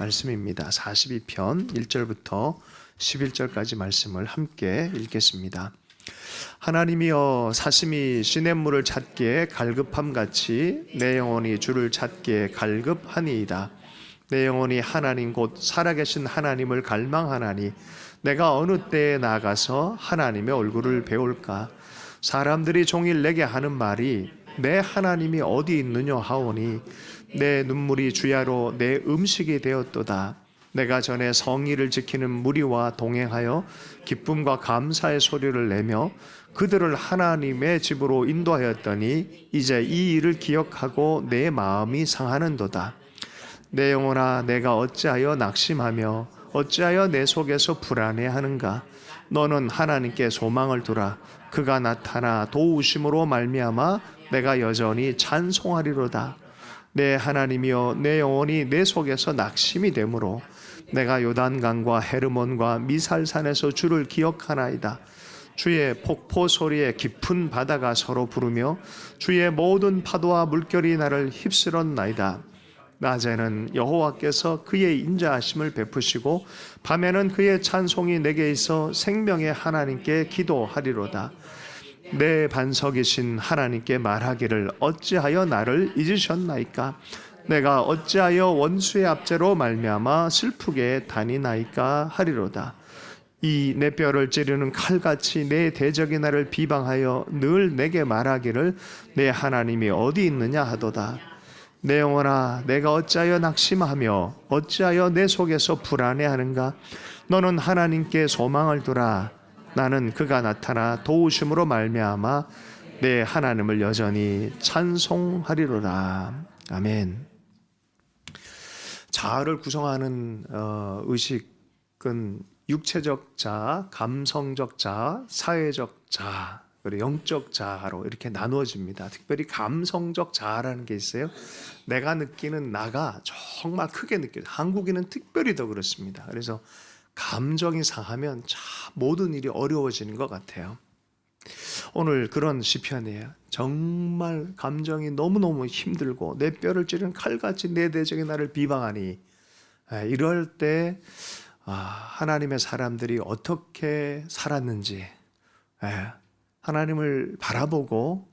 말씀입니다. 42편 1절부터 11절까지 말씀을 함께 읽겠습니다. 하나님이여 사심이 시냇물을 찾기에 갈급함같이 내 영혼이 주를 찾기에 갈급하니이다. 내 영혼이 하나님 곧 살아계신 하나님을 갈망하나니 내가 어느 때에 나가서 하나님의 얼굴을 배울까. 사람들이 종일 내게 하는 말이 내 하나님이 어디 있느냐 하오니 내 눈물이 주야로 내 음식이 되었도다. 내가 전에 성의를 지키는 무리와 동행하여 기쁨과 감사의 소리를 내며 그들을 하나님의 집으로 인도하였더니 이제 이 일을 기억하고 내 마음이 상하는도다. 내 영혼아 내가 어찌하여 낙심하며 어찌하여 내 속에서 불안해하는가. 너는 하나님께 소망을 두라. 그가 나타나 도우심으로 말미암아 내가 여전히 찬송하리로다. 내 하나님이여 내 영혼이 내 속에서 낙심이 되므로 내가 요단강과 헤르몬과 미살산에서 주를 기억하나이다. 주의 폭포 소리에 깊은 바다가 서로 부르며 주의 모든 파도와 물결이 나를 휩쓸었나이다. 낮에는 여호와께서 그의 인자하심을 베푸시고 밤에는 그의 찬송이 내게 있어 생명의 하나님께 기도하리로다. 내 반석이신 하나님께 말하기를 어찌하여 나를 잊으셨나이까. 내가 어찌하여 원수의 압제로 말미암아 슬프게 다니나이까 하리로다. 이 내 뼈를 찌르는 칼같이 내 대적이 나를 비방하여 늘 내게 말하기를 내 하나님이 어디 있느냐 하도다. 내 영혼아 내가 어찌하여 낙심하며 어찌하여 내 속에서 불안해하는가. 너는 하나님께 소망을 두라. 나는 그가 나타나 도우심으로 말미암아 내 하나님을 여전히 찬송하리로라. 아멘. 자아를 구성하는 의식은 육체적 자아, 감성적 자아, 사회적 자아, 그리고 영적 자아로 이렇게 나누어집니다. 특별히 감성적 자아라는 게 있어요. 내가 느끼는 나가 정말 크게 느껴요. 한국인은 특별히 더 그렇습니다. 그래서 감정이 상하면 참 모든 일이 어려워지는 것 같아요. 오늘 그런 시편이에요. 정말 감정이 너무너무 힘들고 내 뼈를 찌르는 칼같이 내 대적이 나를 비방하니 이럴 때 하나님의 사람들이 어떻게 살았는지 하나님을 바라보고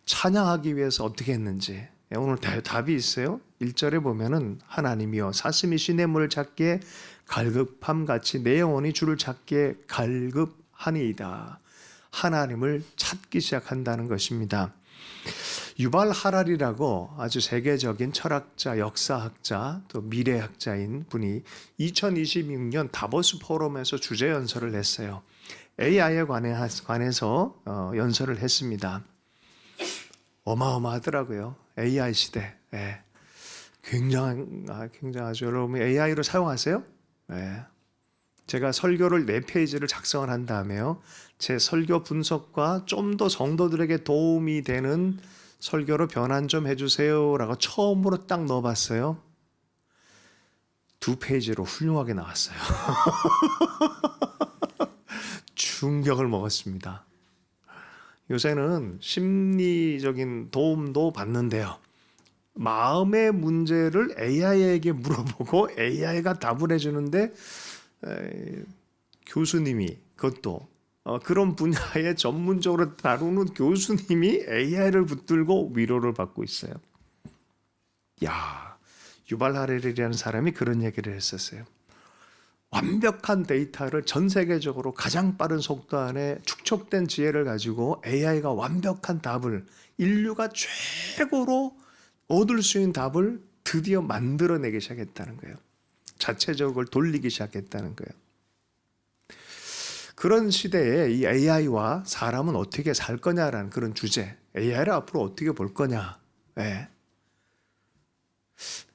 찬양하기 위해서 어떻게 했는지 오늘 답이 있어요. 1절에 보면은 하나님이여 사슴이 시냇물을 찾기에 갈급함같이 내 영혼이 주를 찾기에 갈급하니이다. 하나님을 찾기 시작한다는 것입니다. 유발 하랄이라고 아주 세계적인 철학자, 역사학자, 또 미래학자인 분이 2026년 다보스 포럼에서 주제 연설을 했어요. AI에 관해서 연설을 했습니다. 어마어마하더라고요. AI 시대. 굉장하죠. 여러분 AI로 사용하세요? 제가 설교를 4페이지를 작성을 한 다음에요. 제 설교 분석과 좀 더 성도들에게 도움이 되는 설교로 변환 좀 해주세요 라고 처음으로 딱 넣어봤어요. 2페이지로 훌륭하게 나왔어요. 충격을 먹었습니다. 요새는 심리적인 도움도 받는데요. 마음의 문제를 AI에게 물어보고 AI가 답을 해주는데 교수님이 그것도 그런 분야에 전문적으로 다루는 교수님이 AI를 붙들고 위로를 받고 있어요. 유발 하렐이라는 사람이 그런 얘기를 했었어요. 완벽한 데이터를 전 세계적으로 가장 빠른 속도 안에 축적된 지혜를 가지고 AI가 완벽한 답을 인류가 최고로 얻을 수 있는 답을 드디어 만들어내기 시작했다는 거예요. 자체적으로 돌리기 시작했다는 거예요. 그런 시대에 이 AI와 사람은 어떻게 살 거냐라는 그런 주제, AI를 앞으로 어떻게 볼 거냐.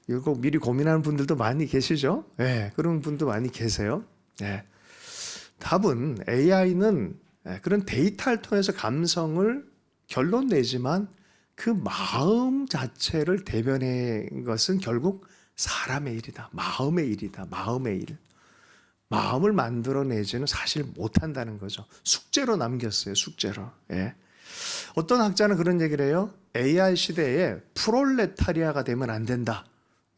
이거 미리 고민하는 분들도 많이 계시죠? 그런 분도 많이 계세요. 답은 AI는 그런 데이터를 통해서 감성을 결론 내지만 그 마음 자체를 대변한 것은 결국 사람의 일이다. 마음의 일이다. 마음의 일. 마음을 만들어내지는 사실 못한다는 거죠. 숙제로 남겼어요. 숙제로. 어떤 학자는 그런 얘기를 해요. AI 시대에 프롤레타리아가 되면 안 된다.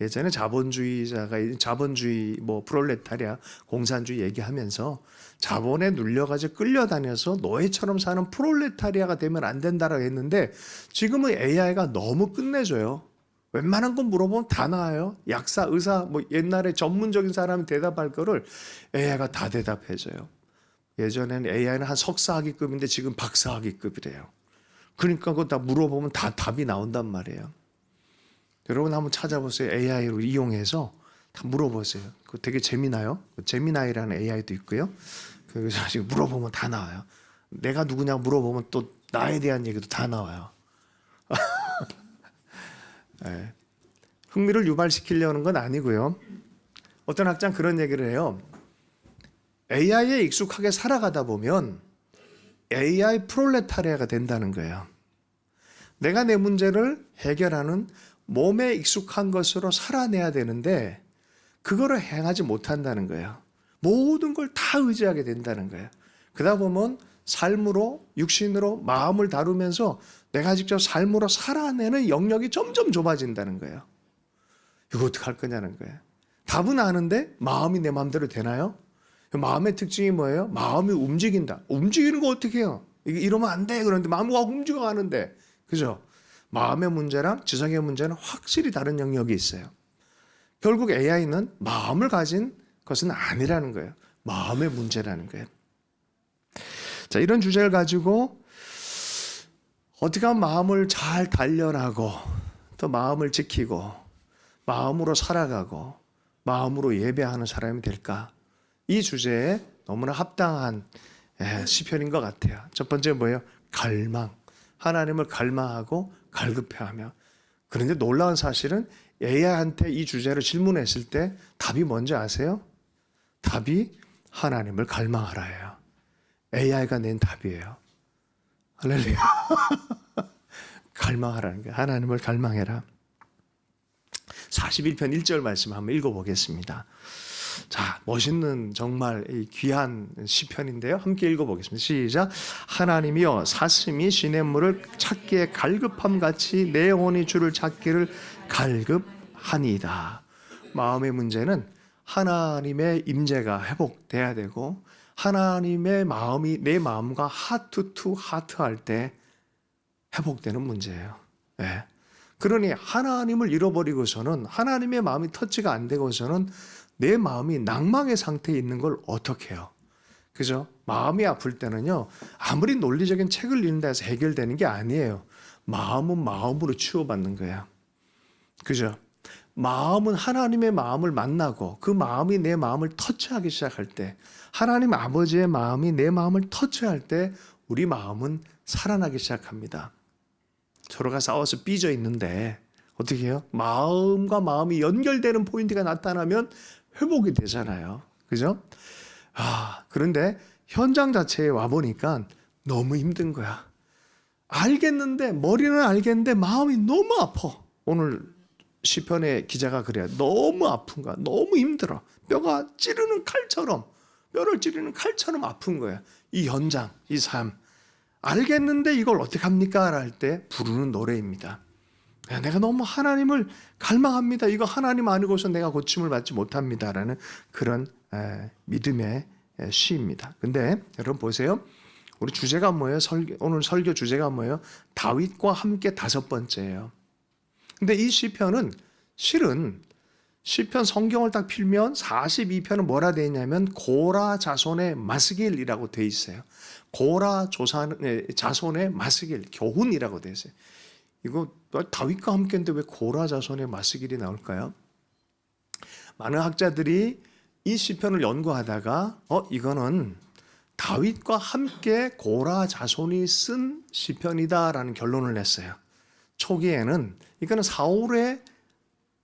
예전에 자본주의 뭐 프롤레타리아 공산주의 얘기하면서 자본에 눌려가지고 끌려다녀서 노예처럼 사는 프롤레타리아가 되면 안 된다라고 했는데 지금은 AI가 너무 끝내줘요. 웬만한 건 물어보면 다 나와요. 약사, 의사, 뭐 옛날에 전문적인 사람이 대답할 거를 AI가 다 대답해줘요. 예전에는 AI는 한 석사학위급인데 지금 박사학위급이래요. 그러니까 그거 다 물어보면 다 답이 나온단 말이에요. 여러분 한번 찾아보세요. AI로 이용해서 다 물어보세요. 그거 되게 재미나요? 재미나이라는 AI도 있고요. 그래서 지금 물어보면 다 나와요. 내가 누구냐 물어보면 또 나에 대한 얘기도 다 나와요. 네. 흥미를 유발시키려는 건 아니고요. 어떤 학자는 그런 얘기를 해요. AI에 익숙하게 살아가다 보면 AI 프롤레타리아가 된다는 거예요. 내가 내 문제를 해결하는 몸에 익숙한 것으로 살아내야 되는데 그거를 행하지 못한다는 거예요. 모든 걸 다 의지하게 된다는 거예요. 그러다 보면 삶으로, 육신으로, 마음을 다루면서 내가 직접 삶으로 살아내는 영역이 점점 좁아진다는 거예요. 이거 어떻게 할 거냐는 거예요. 답은 아는데 마음이 내 마음대로 되나요? 마음의 특징이 뭐예요? 마음이 움직인다. 움직이는 거 어떻게 해요? 이러면 안 돼. 그런데 마음이 막 움직여가는데. 그죠? 마음의 문제랑 지성의 문제는 확실히 다른 영역이 있어요. 결국 AI는 마음을 가진 것은 아니라는 거예요. 마음의 문제라는 거예요. 자, 이런 주제를 가지고 어떻게 하면 마음을 잘 단련하고 또 마음을 지키고 마음으로 살아가고 마음으로 예배하는 사람이 될까? 이 주제에 너무나 합당한 시편인 것 같아요. 첫 번째 뭐예요? 갈망. 하나님을 갈망하고 갈급해하며. 그런데 놀라운 사실은 AI한테 이 주제를 질문했을 때 답이 뭔지 아세요? 답이 하나님을 갈망하라예요. AI가 낸 답이에요. 할렐루야. 갈망하라는 거예요. 하나님을 갈망해라. 41편 1절 말씀 한번 읽어보겠습니다. 자, 멋있는 정말 귀한 시편인데요. 함께 읽어보겠습니다. 시작. 하나님이여 사슴이 시냇물을 찾기에 갈급함 같이 내 영혼이 주를 찾기를 갈급하니이다. 마음의 문제는 하나님의 임재가 회복돼야 되고 하나님의 마음이 내 마음과 하트 투 하트 할 때 회복되는 문제예요. 네. 그러니 하나님을 잃어버리고서는 하나님의 마음이 터치가 안 되고서는 내 마음이 낭망의 상태에 있는 걸 어떻게 해요? 그죠? 마음이 아플 때는요, 아무리 논리적인 책을 읽는다 해서 해결되는 게 아니에요. 마음은 마음으로 치유받는 거예요. 그죠? 마음은 하나님의 마음을 만나고 그 마음이 내 마음을 터치하기 시작할 때, 하나님 아버지의 마음이 내 마음을 터치할 때 우리 마음은 살아나기 시작합니다. 서로가 싸워서 삐져 있는데 어떻게 해요? 마음과 마음이 연결되는 포인트가 나타나면 회복이 되잖아요. 그죠? 그런데 현장 자체에 와보니까 너무 힘든 거야. 알겠는데, 머리는 알겠는데 마음이 너무 아파. 오늘 시편의 기자가 그래요. 너무 아픈 거야. 너무 힘들어. 뼈가 찌르는 칼처럼, 뼈를 찌르는 칼처럼 아픈 거야. 이 현장, 이 삶. 알겠는데 이걸 어떻게 합니까? 할 때 부르는 노래입니다. 내가 너무 하나님을 갈망합니다. 이거 하나님 아니고서 내가 고침을 받지 못합니다. 라는 그런 믿음의 시입니다. 근데 여러분 보세요. 우리 주제가 뭐예요? 오늘 설교 주제가 뭐예요? 다윗과 함께 5번째예요. 근데 이 시편은 실은 시편 성경을 딱 필면 42편은 뭐라 되어 있냐면 고라 자손의 마스길이라고 되어 있어요. 고라 자손의 마스길, 교훈이라고 되어 있어요. 이거 다윗과 함께인데 왜 고라 자손의 마스길이 나올까요? 많은 학자들이 이 시편을 연구하다가 이거는 다윗과 함께 고라 자손이 쓴 시편이다라는 결론을 냈어요. 초기에는 이거는 사울의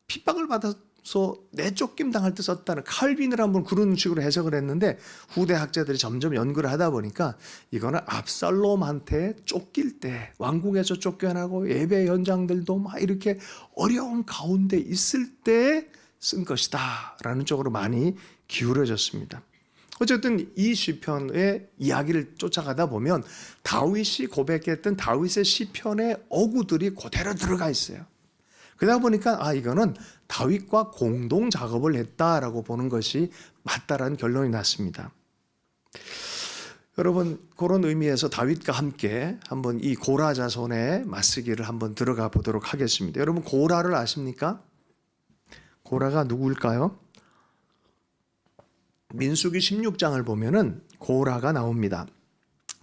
핍박을 받아서 내쫓김 당할 때 썼다는 칼빈이라는 분 그런 식으로 해석을 했는데 후대 학자들이 점점 연구를 하다 보니까 이거는 압살롬한테 쫓길 때 왕궁에서 쫓겨나고 예배 현장들도 막 이렇게 어려운 가운데 있을 때 쓴 것이다 라는 쪽으로 많이 기울어졌습니다. 어쨌든 이 시편의 이야기를 쫓아가다 보면 다윗이 고백했던 다윗의 시편의 어구들이 그대로 들어가 있어요. 그러다 보니까 이거는 다윗과 공동 작업을 했다라고 보는 것이 맞다라는 결론이 났습니다. 여러분, 그런 의미에서 다윗과 함께 한번 이 고라 자손의 맞서기를 한번 들어가 보도록 하겠습니다. 여러분, 고라를 아십니까? 고라가 누구일까요? 민수기 16장을 보면은 고라가 나옵니다.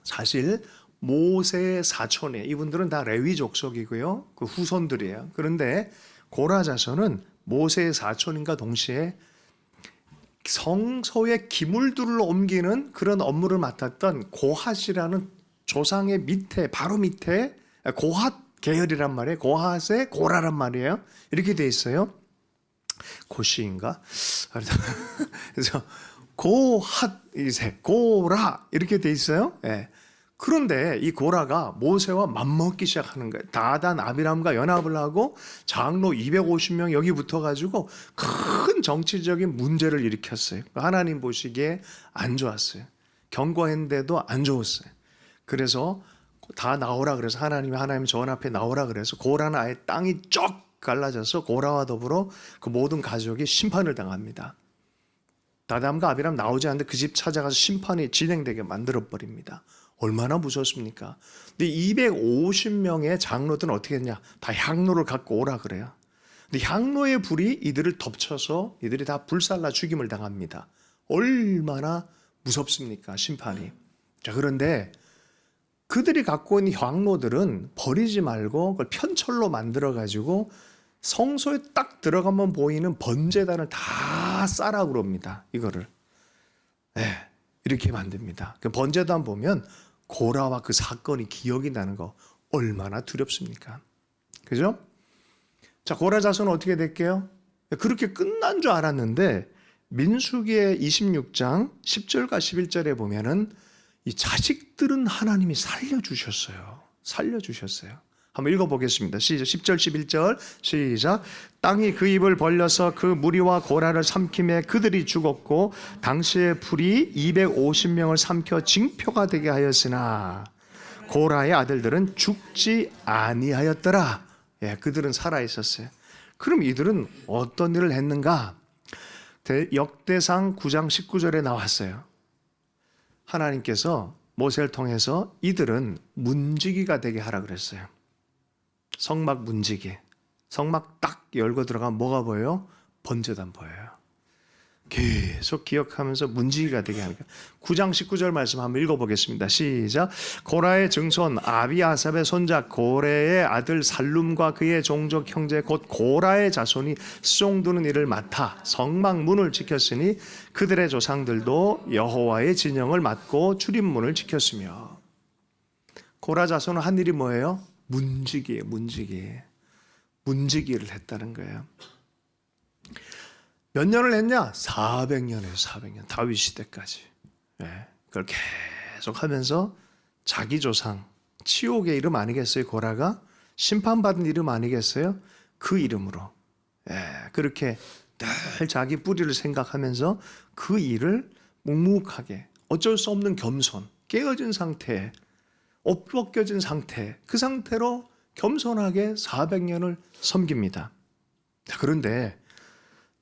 사실 모세의 사촌이에요. 이분들은 다 레위 족속이고요. 그 후손들이에요. 그런데 고라 자손은 모세의 사촌인가 동시에 성소의 기물들을 옮기는 그런 업무를 맡았던 고핫이라는 조상의 밑에, 바로 밑에 고핫 계열이란 말이에요. 고핫의 고라란 말이에요. 이렇게 돼 있어요. 고시인가? 그래서 고핫, 고라 이렇게 돼 있어요. 예. 그런데 이 고라가 모세와 맞먹기 시작하는 거예요. 다단 아비람과 연합을 하고 장로 250명 여기 붙어가지고 큰 정치적인 문제를 일으켰어요. 하나님 보시기에 안 좋았어요. 경고했는데도 안 좋았어요. 그래서 다 나오라 그래서 하나님 전 앞에 나오라 그래서 고라는 아예 땅이 쩍 갈라져서 고라와 더불어 그 모든 가족이 심판을 당합니다. 다담과 아비람 나오지 않는데 그 집 찾아가서 심판이 진행되게 만들어버립니다. 얼마나 무섭습니까? 근데 250명의 장로들은 어떻게 했냐? 다 향로를 갖고 오라 그래요. 근데 향로의 불이 이들을 덮쳐서 이들이 다 불살라 죽임을 당합니다. 얼마나 무섭습니까? 심판이. 자, 그런데 그들이 갖고 있는 향로들은 버리지 말고 그걸 편철로 만들어가지고 성소에 딱 들어가면 보이는 번제단을 다 싸라 그럽니다. 이거를. 이렇게 만듭니다. 그 번제단 보면 고라와 그 사건이 기억이 나는 거 얼마나 두렵습니까? 그죠? 자, 고라 자손은 어떻게 될게요? 그렇게 끝난 줄 알았는데 민수기의 26장 10절과 11절에 보면은 이 자식들은 하나님이 살려주셨어요. 한번 읽어보겠습니다. 시작. 10절 11절 시작. 땅이 그 입을 벌려서 그 무리와 고라를 삼킴에 그들이 죽었고 당시의 불이 250명을 삼켜 징표가 되게 하였으나 고라의 아들들은 죽지 아니하였더라. 그들은 살아 있었어요. 그럼 이들은 어떤 일을 했는가? 역대상 9장 19절에 나왔어요. 하나님께서 모세를 통해서 이들은 문지기가 되게 하라 그랬어요. 성막 문지기. 성막 딱 열고 들어가면 뭐가 보여요? 번제단 보여요. 계속 기억하면서 문지기가 되게 하니까 9장 19절 말씀 한번 읽어보겠습니다. 시작. 고라의 증손 아비아삽의 손자 고레의 아들 살룸과 그의 종족 형제 곧 고라의 자손이 수종드는 일을 맡아 성막 문을 지켰으니 그들의 조상들도 여호와의 진영을 맡고 출입문을 지켰으며. 고라 자손은 한 일이 뭐예요? 문지기를 했다는 거예요. 몇 년을 했냐? 400년이에요. 400년. 다윗 시대까지. 그걸 계속 하면서 자기 조상, 치욕의 이름 아니겠어요? 고라가 심판받은 이름 아니겠어요? 그 이름으로 그렇게 늘 자기 뿌리를 생각하면서 그 일을 묵묵하게 어쩔 수 없는 겸손, 깨어진 상태에 옷 벗겨진 상태, 그 상태로 겸손하게 400년을 섬깁니다. 그런데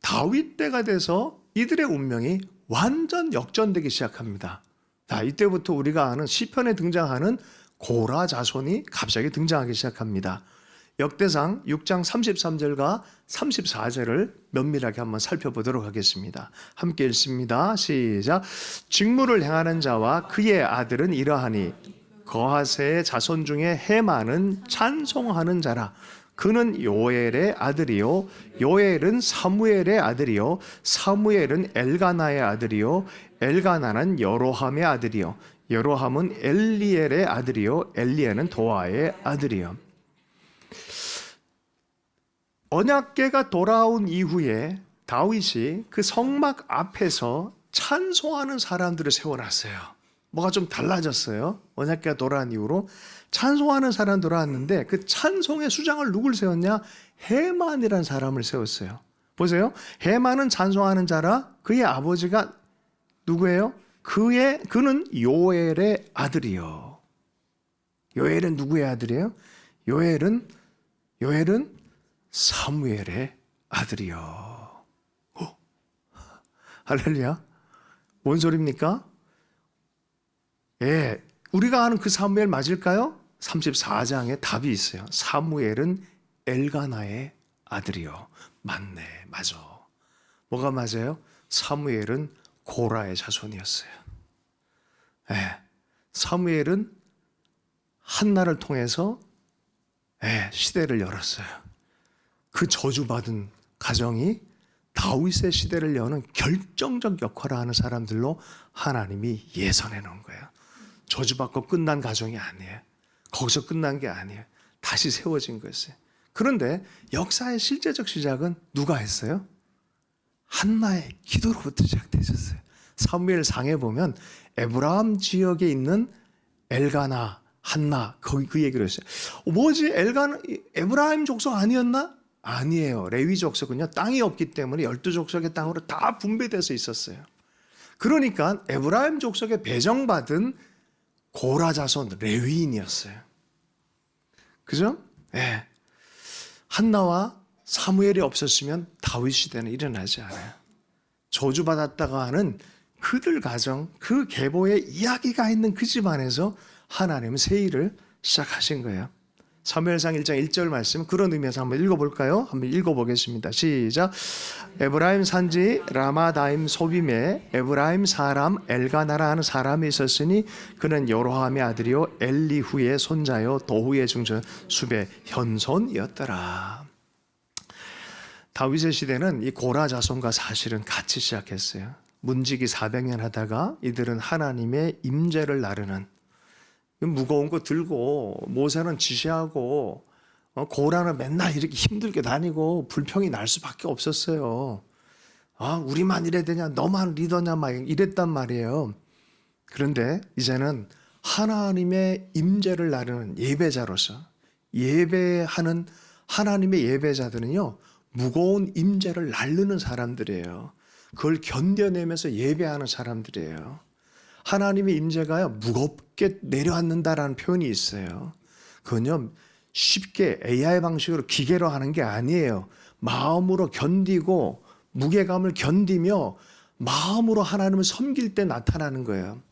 다윗 때가 돼서 이들의 운명이 완전 역전되기 시작합니다. 자, 이때부터 우리가 아는 시편에 등장하는 고라 자손이 갑자기 등장하기 시작합니다. 역대상 6장 33절과 34절을 면밀하게 한번 살펴보도록 하겠습니다. 함께 읽습니다. 시작. 직무를 행하는 자와 그의 아들은 이러하니 거하세의 자손 중에 헤만은 찬송하는 자라. 그는 요엘의 아들이요 요엘은 사무엘의 아들이요 사무엘은 엘가나의 아들이요 엘가나는 여로함의 아들이요 여로함은 엘리엘의 아들이요 엘리엘은 도아의 아들이요. 언약궤가 돌아온 이후에 다윗이 그 성막 앞에서 찬송하는 사람들을 세워놨어요. 뭐가 좀 달라졌어요. 언약궤가 돌아온 이후로 찬송하는 사람 돌아왔는데 그 찬송의 수장을 누굴 세웠냐? 헤만이라는 사람을 세웠어요. 보세요. 헤만은 찬송하는 자라. 그의 아버지가 누구예요? 그는 요엘의 아들이요. 요엘은 누구의 아들이에요? 요엘은 사무엘의 아들이요. 할렐루야. 뭔 소리입니까? 예, 우리가 아는 그 사무엘 맞을까요? 34장에 답이 있어요. 사무엘은 엘가나의 아들이요. 맞네, 맞아. 뭐가 맞아요? 사무엘은 고라의 자손이었어요. 예, 사무엘은 한나를 통해서 시대를 열었어요. 그 저주받은 가정이 다윗의 시대를 여는 결정적 역할을 하는 사람들로 하나님이 예선해 놓은 거예요. 저주받고 끝난 가정이 아니에요. 거기서 끝난 게 아니에요. 다시 세워진 거였어요. 그런데 역사의 실제적 시작은 누가 했어요? 한나의 기도로부터 시작되셨어요. 사무엘상에 보면 에브라임 지역에 있는 엘가나, 한나, 거기 그 얘기를 했어요. 뭐지? 에브라임 족속 아니었나? 아니에요. 레위 족속은요, 땅이 없기 때문에 12족속의 땅으로 다 분배돼서 있었어요. 그러니까 에브라임 족속에 배정받은 고라 자손 레위인이었어요. 그죠? 예. 한나와 사무엘이 없었으면 다윗 시대는 일어나지 않아요. 저주받았다가 하는 그들 가정, 그 계보의 이야기가 있는 그 집안에서 하나님은 새 일을 시작하신 거예요. 사무엘상 1장 1절 말씀, 그런 의미에서 한번 읽어볼까요? 한번 읽어보겠습니다. 시작. 에브라임 산지 라마다임 소빔에 에브라임 사람 엘가나라 하는 사람이 있었으니 그는 여로함의 아들이요 엘리후의 손자요 도후의 중전 수베 현손이었더라. 다윗의 시대는 이 고라 자손과 사실은 같이 시작했어요. 문지기 400년 하다가 이들은 하나님의 임재를 나르는, 무거운 거 들고 모세는 지시하고 고라는 맨날 이렇게 힘들게 다니고 불평이 날 수밖에 없었어요. 우리만 이래야 되냐, 너만 리더냐 막 이랬단 말이에요. 그런데 이제는 하나님의 임재를 나르는 예배자로서 예배하는 하나님의 예배자들은요, 무거운 임재를 날르는 사람들이에요. 그걸 견뎌내면서 예배하는 사람들이에요. 하나님의 임재가요, 무겁게 내려앉는다라는 표현이 있어요. 그건요, 쉽게 AI 방식으로 기계로 하는 게 아니에요. 마음으로 견디고 무게감을 견디며 마음으로 하나님을 섬길 때 나타나는 거예요.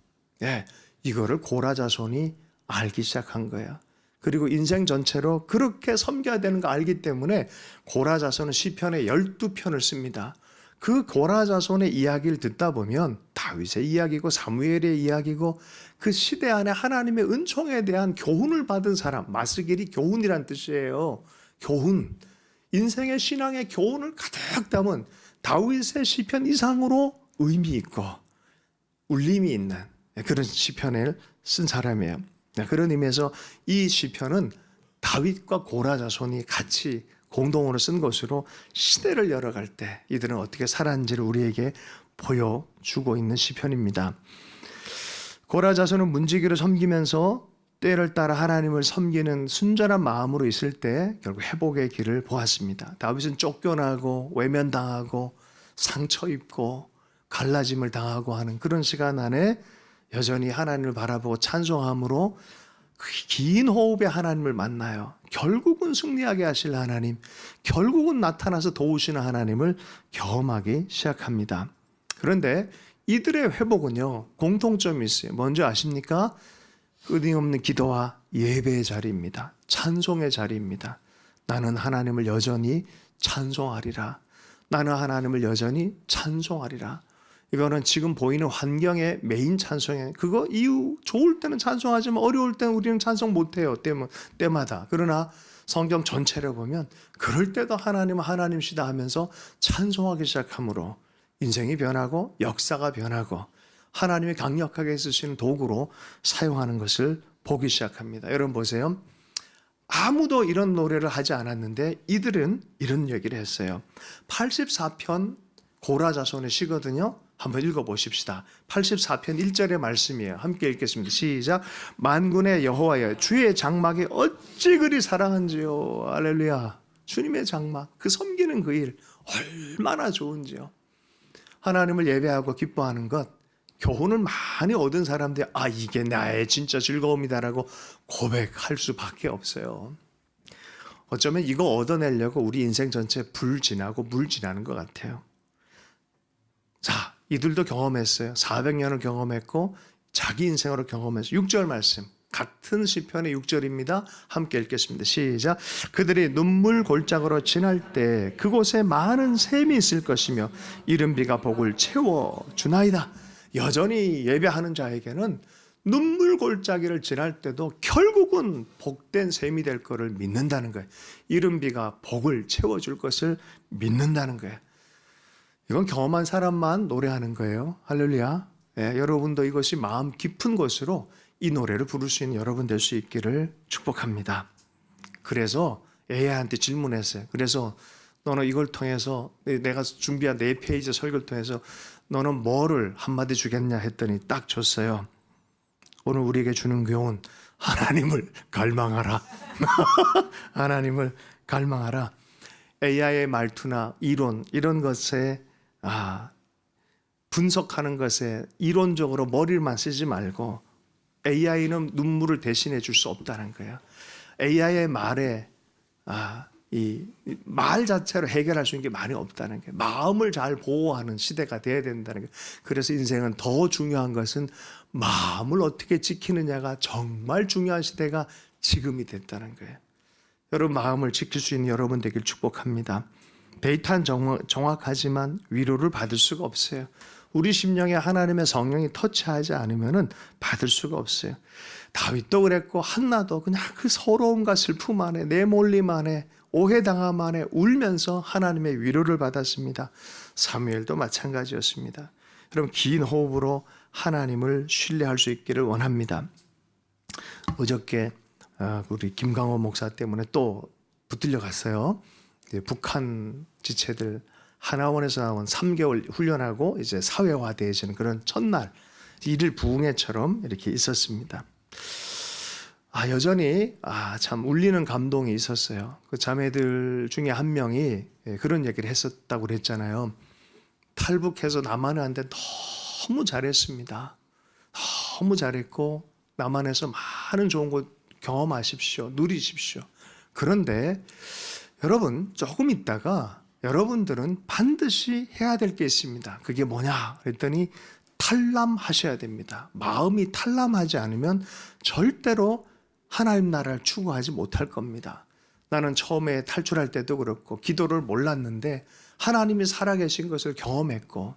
예, 이거를 고라 자손이 알기 시작한 거예요. 그리고 인생 전체로 그렇게 섬겨야 되는 거 알기 때문에 고라 자손은 시편의 12편을 씁니다. 그 고라 자손의 이야기를 듣다 보면 다윗의 이야기고 사무엘의 이야기고 그 시대 안에 하나님의 은총에 대한 교훈을 받은 사람, 마스길이 교훈이란 뜻이에요. 교훈, 인생의 신앙의 교훈을 가득 담은 다윗의 시편 이상으로 의미 있고 울림이 있는 그런 시편을 쓴 사람이에요. 그런 의미에서 이 시편은 다윗과 고라 자손이 같이 공동으로 쓴 것으로 시대를 열어갈 때 이들은 어떻게 살았는지를 우리에게 보여주고 있는 시편입니다. 고라 자손은 문지기를 섬기면서 때를 따라 하나님을 섬기는 순전한 마음으로 있을 때 결국 회복의 길을 보았습니다. 다윗은 쫓겨나고 외면당하고 상처 입고 갈라짐을 당하고 하는 그런 시간 안에 여전히 하나님을 바라보고 찬송함으로 그 긴 호흡에 하나님을 만나요. 결국은 승리하게 하실 하나님, 결국은 나타나서 도우시는 하나님을 경험하기 시작합니다. 그런데 이들의 회복은요, 공통점이 있어요. 뭔지 아십니까? 끊임없는 기도와 예배의 자리입니다. 찬송의 자리입니다. 나는 하나님을 여전히 찬송하리라. 나는 하나님을 여전히 찬송하리라. 이거는 지금 보이는 환경의 메인 찬송이에요. 그거 이유 좋을 때는 찬송하지만 어려울 때는 우리는 찬송 못해요. 때마다. 그러나 성경 전체를 보면 그럴 때도 하나님은 하나님시다 하면서 찬송하기 시작하므로 인생이 변하고 역사가 변하고 하나님이 강력하게 쓰시는 도구로 사용하는 것을 보기 시작합니다. 여러분 보세요. 아무도 이런 노래를 하지 않았는데 이들은 이런 얘기를 했어요. 84편 고라 자손의 시거든요. 한번 읽어보십시다. 84편 1절의 말씀이에요. 함께 읽겠습니다. 시작. 만군의 여호와여, 주의 장막이 어찌 그리 사랑한지요. 할렐루야. 주님의 장막, 그 섬기는 그 일 얼마나 좋은지요. 하나님을 예배하고 기뻐하는 것, 교훈을 많이 얻은 사람들이 이게 나의 진짜 즐거움이다라고 고백할 수밖에 없어요. 어쩌면 이거 얻어내려고 우리 인생 전체 불 지나고 물 지나는 것 같아요. 자, 이들도 경험했어요. 400년을 경험했고 자기 인생으로 경험했어요. 6절 말씀 같은 시편의 6절입니다. 함께 읽겠습니다. 시작. 그들이 눈물 골짜기로 지날 때 그곳에 많은 샘이 있을 것이며 이른 비가 복을 채워주나이다. 여전히 예배하는 자에게는 눈물 골짜기를 지날 때도 결국은 복된 샘이 될 것을 믿는다는 거예요. 이른 비가 복을 채워줄 것을 믿는다는 거예요. 이건 경험한 사람만 노래하는 거예요. 할렐루야. 네, 여러분도 이것이 마음 깊은 것으로 이 노래를 부를 수 있는 여러분 될 수 있기를 축복합니다. 그래서 AI한테 질문했어요. 그래서 너는 이걸 통해서 내가 준비한 4페이지 설교를 통해서 너는 뭐를 한마디 주겠냐 했더니 딱 줬어요. 오늘 우리에게 주는 교훈, 하나님을 갈망하라. 하나님을 갈망하라. AI의 말투나 이론 이런 것에 분석하는 것에 이론적으로 머리만 쓰지 말고 AI는 눈물을 대신해 줄 수 없다는 거예요. AI의 말에 이 말 자체로 해결할 수 있는 게 많이 없다는 거예요. 마음을 잘 보호하는 시대가 돼야 된다는 거예요. 그래서 인생은 더 중요한 것은 마음을 어떻게 지키느냐가 정말 중요한 시대가 지금이 됐다는 거예요. 여러분 마음을 지킬 수 있는 여러분 되길 축복합니다. 데이터는 정확하지만 위로를 받을 수가 없어요. 우리 심령에 하나님의 성령이 터치하지 않으면 받을 수가 없어요. 다윗도 그랬고 한나도 그냥 그 서러움과 슬픔 안에 내몰림 안에 오해당함 안에 울면서 하나님의 위로를 받았습니다. 사무엘도 마찬가지였습니다. 여러분 긴 호흡으로 하나님을 신뢰할 수 있기를 원합니다. 어저께 우리 김강호 목사 때문에 또 붙들려 갔어요. 북한 지체들 하나원에서 나온 3개월 훈련하고 이제 사회화되어지는 그런 첫날 일일 부흥회처럼 이렇게 있었습니다. 여전히 참 울리는 감동이 있었어요. 그 자매들 중에 한 명이 그런 얘기를 했었다고 그랬잖아요. 탈북해서 남한에 왔는데 너무 잘했습니다. 너무 잘했고 남한에서 많은 좋은 곳 경험하십시오. 누리십시오. 그런데 여러분 조금 있다가 여러분들은 반드시 해야 될 게 있습니다. 그게 뭐냐 그랬더니 탈남하셔야 됩니다. 마음이 탈남하지 않으면 절대로 하나님 나라를 추구하지 못할 겁니다. 나는 처음에 탈출할 때도 그렇고 기도를 몰랐는데 하나님이 살아계신 것을 경험했고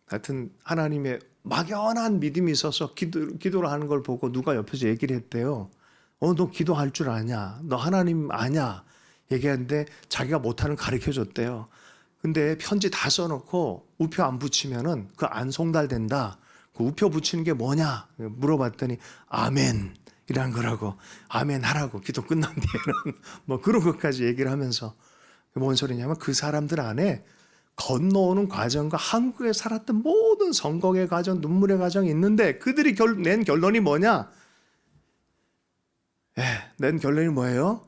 하여튼 하나님의 막연한 믿음이 있어서 기도를 하는 걸 보고 누가 옆에서 얘기를 했대요. 너 기도할 줄 아냐? 너 하나님 아냐? 얘기하는데 자기가 못하는 가르쳐줬대요. 근데 편지 다 써놓고 우표 안 붙이면은 그 안 송달된다. 그 우표 붙이는 게 뭐냐? 물어봤더니 아멘 이란 거라고. 아멘 하라고 기도 끝난 뒤에는 뭐 그런 것까지 얘기를 하면서 뭔 소리냐면 그 사람들 안에 건너오는 과정과 한국에 살았던 모든 선곡의 과정, 눈물의 과정이 있는데 그들이 낸 결론이 뭐냐? 낸 결론이 뭐예요?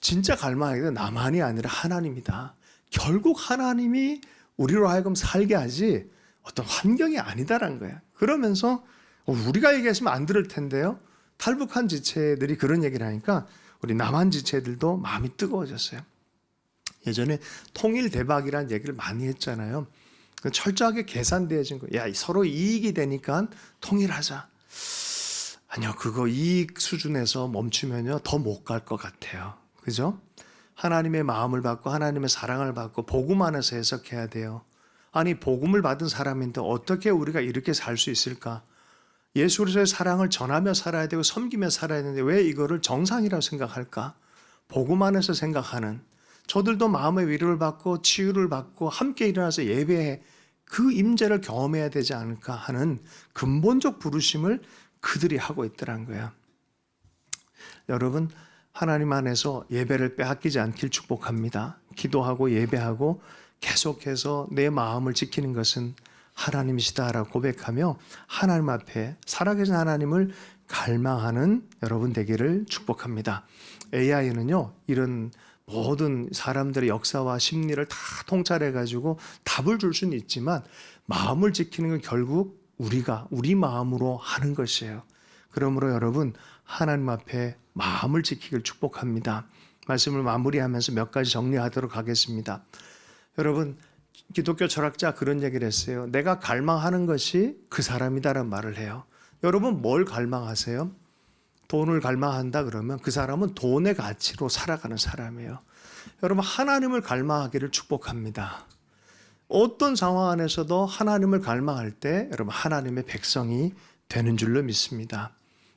진짜 갈망하게 된 나만이 아니라 하나님이다. 결국 하나님이 우리로 하여금 살게 하지 어떤 환경이 아니다라는 거야. 그러면서 우리가 얘기했으면 안 들을 텐데요. 탈북한 지체들이 그런 얘기를 하니까 우리 남한 지체들도 마음이 뜨거워졌어요. 예전에 통일 대박이라는 얘기를 많이 했잖아요. 철저하게 계산되어진 거. 야, 서로 이익이 되니까 통일하자. 아니요, 그거 이익 수준에서 멈추면요 더 못 갈 것 같아요. 그죠? 하나님의 마음을 받고 하나님의 사랑을 받고 복음 안에서 해석해야 돼요. 아니 복음을 받은 사람인데 어떻게 우리가 이렇게 살 수 있을까? 예수 그리스도의 사랑을 전하며 살아야 되고 섬기며 살아야 되는데 왜 이거를 정상이라고 생각할까? 복음 안에서 생각하는 저들도 마음의 위로를 받고 치유를 받고 함께 일어나서 예배해 그 임재를 경험해야 되지 않을까 하는 근본적 부르심을 그들이 하고 있더란 거예요. 여러분 하나님 안에서 예배를 빼앗기지 않길 축복합니다. 기도하고 예배하고 계속해서 내 마음을 지키는 것은 하나님이시다라고 고백하며 하나님 앞에 살아계신 하나님을 갈망하는 여러분 되기를 축복합니다. AI는요 이런 모든 사람들의 역사와 심리를 다 통찰해가지고 답을 줄 수는 있지만 마음을 지키는 건 결국 우리 마음으로 하는 것이에요. 그러므로 여러분 하나님 앞에 마음을 지키길 축복합니다. 말씀을 마무리하면서 몇 가지 정리하도록 하겠습니다. 여러분, 기독교 철학자 그런 얘기를 했어요. 내가 갈망하는 것이 그 사람이다라는 말을 해요. 여러분 뭘 갈망하세요? 돈을 갈망한다 그러면 그 사람은 돈의 가치로 살아가는 사람이에요. 여러분 하나님을 갈망하기를 축복합니다. 어떤 상황 안에서도 하나님을 갈망할 때 여러분 하나님의 백성이 되는 줄로 믿습니다.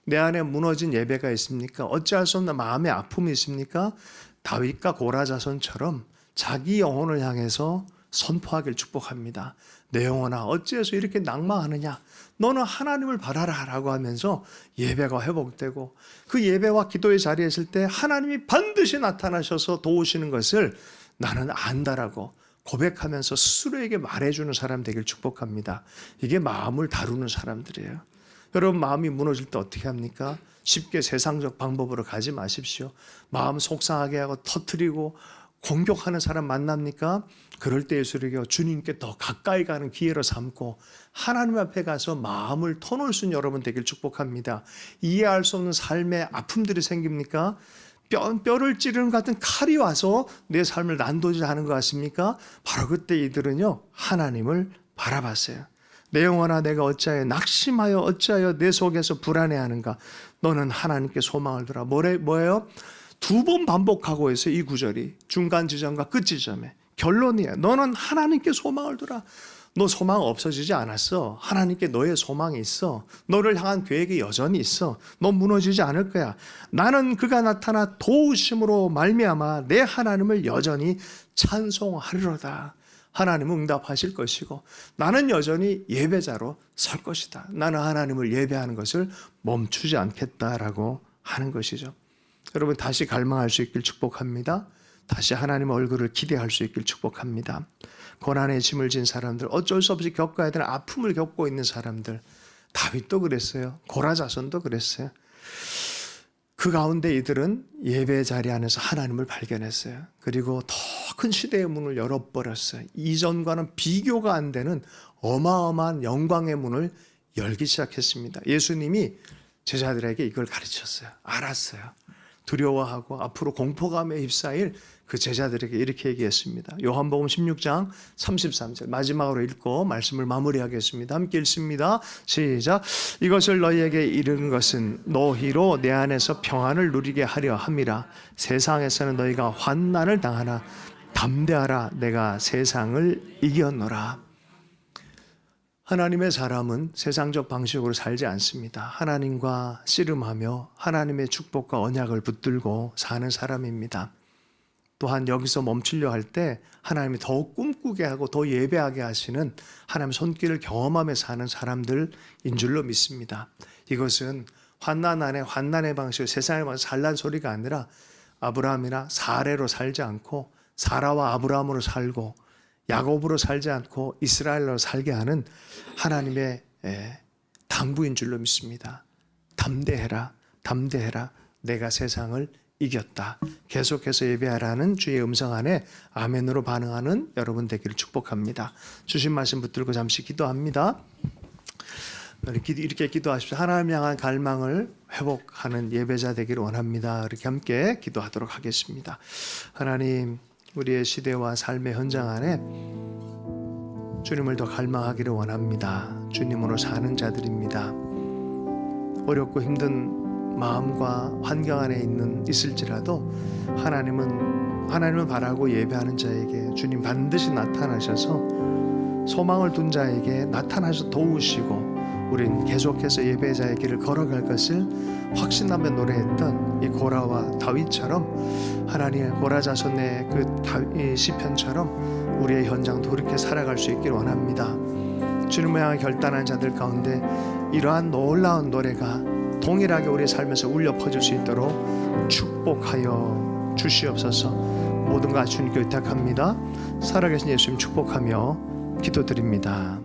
내 안에 무너진 예배가 있습니까? 어찌할 수 없는 마음의 아픔이 있습니까? 다윗과 고라자손처럼 자기 영혼을 향해서 선포하길 축복합니다. 내 영혼아 어찌해서 이렇게 낭망하느냐? 너는 하나님을 바라라 라고 하면서 예배가 회복되고 그 예배와 기도의 자리에 있을 때 하나님이 반드시 나타나셔서 도우시는 것을 나는 안다라고 고백하면서 스스로에게 말해주는 사람 되길 축복합니다. 이게 마음을 다루는 사람들이에요. 여러분 마음이 무너질 때 어떻게 합니까? 쉽게 세상적 방법으로 가지 마십시오. 마음 속상하게 하고 터뜨리고 공격하는 사람 만납니까? 그럴 때 예수님께 주님께 더 가까이 가는 기회로 삼고 하나님 앞에 가서 마음을 터놓을 수 있는 여러분 되길 축복합니다. 이해할 수 없는 삶의 아픔들이 생깁니까? 뼈를 찌르는 것 같은 칼이 와서 내 삶을 난도질하는 것 같습니까? 바로 그때 이들은요 하나님을 바라봤어요. 내 영혼아 내가 어찌하여 낙심하여 어찌하여 내 속에서 불안해하는가? 너는 하나님께 소망을 두라. 뭐예요? 2번 반복하고 있어요. 이 구절이 중간 지점과 끝 지점에 결론이에요. 너는 하나님께 소망을 두라. 너 소망 없어지지 않았어. 하나님께 너의 소망이 있어. 너를 향한 계획이 여전히 있어. 너 무너지지 않을 거야. 나는 그가 나타나 도우심으로 말미암아 내 하나님을 여전히 찬송하리로다. 하나님은 응답하실 것이고 나는 여전히 예배자로 설 것이다. 나는 하나님을 예배하는 것을 멈추지 않겠다라고 하는 것이죠. 여러분 다시 갈망할 수 있길 축복합니다. 다시 하나님 얼굴을 기대할 수 있길 축복합니다. 고난의 짐을 진 사람들, 어쩔 수 없이 겪어야 되는 아픔을 겪고 있는 사람들, 다윗도 그랬어요. 고라자손도 그랬어요. 그 가운데 이들은 예배 자리 안에서 하나님을 발견했어요. 그리고 더 큰 시대의 문을 열어버렸어요. 이전과는 비교가 안 되는 어마어마한 영광의 문을 열기 시작했습니다. 예수님이 제자들에게 이걸 가르쳤어요. 알았어요. 두려워하고 앞으로 공포감에 휩싸일 그 제자들에게 이렇게 얘기했습니다. 요한복음 16장 33절 마지막으로 읽고 말씀을 마무리하겠습니다. 함께 읽습니다. 시작. 이것을 너희에게 이르는 것은 너희로 내 안에서 평안을 누리게 하려 함이라. 세상에서는 너희가 환난을 당하나 담대하라. 내가 세상을 이겼노라. 하나님의 사람은 세상적 방식으로 살지 않습니다. 하나님과 씨름하며 하나님의 축복과 언약을 붙들고 사는 사람입니다. 또한 여기서 멈추려 할 때 하나님이 더욱 꿈꾸게 하고 더 예배하게 하시는 하나님의 손길을 경험하며 사는 사람들인 줄로 믿습니다. 이것은 환난 안에 환난의 방식으로 세상에 와서 살란 소리가 아니라 아브라함이나 사레로 살지 않고 사라와 아브라함으로 살고 야곱으로 살지 않고 이스라엘로 살게 하는 하나님의 당부인 줄로 믿습니다. 담대해라, 담대해라. 내가 세상을 이겼다. 계속해서 예배하라는 주의 음성 안에 아멘으로 반응하는 여러분 되기를 축복합니다. 주신 말씀 붙들고 잠시 기도합니다. 이렇게 기도하십시오. 하나님 향한 갈망을 회복하는 예배자 되기를 원합니다. 이렇게 함께 기도하도록 하겠습니다. 하나님, 우리의 시대와 삶의 현장 안에 주님을 더 갈망하기를 원합니다. 주님으로 사는 자들입니다. 어렵고 힘든 마음과 환경 안에 있을지라도 하나님을 바라고 예배하는 자에게 주님 반드시 나타나셔서 소망을 둔 자에게 나타나셔서 도우시고 우린 계속해서 예배자의 길을 걸어갈 것을 확신하며 노래했던 이 고라와 다윗처럼 하나님의 고라 자손의 그 시편처럼 우리의 현장도 그렇게 살아갈 수 있기를 원합니다. 주님을 향해 결단한 자들 가운데 이러한 놀라운 노래가 동일하게 우리의 삶에서 울려 퍼질 수 있도록 축복하여 주시옵소서. 모든 것 주님께 의탁합니다. 살아계신 예수님 축복하며 기도드립니다.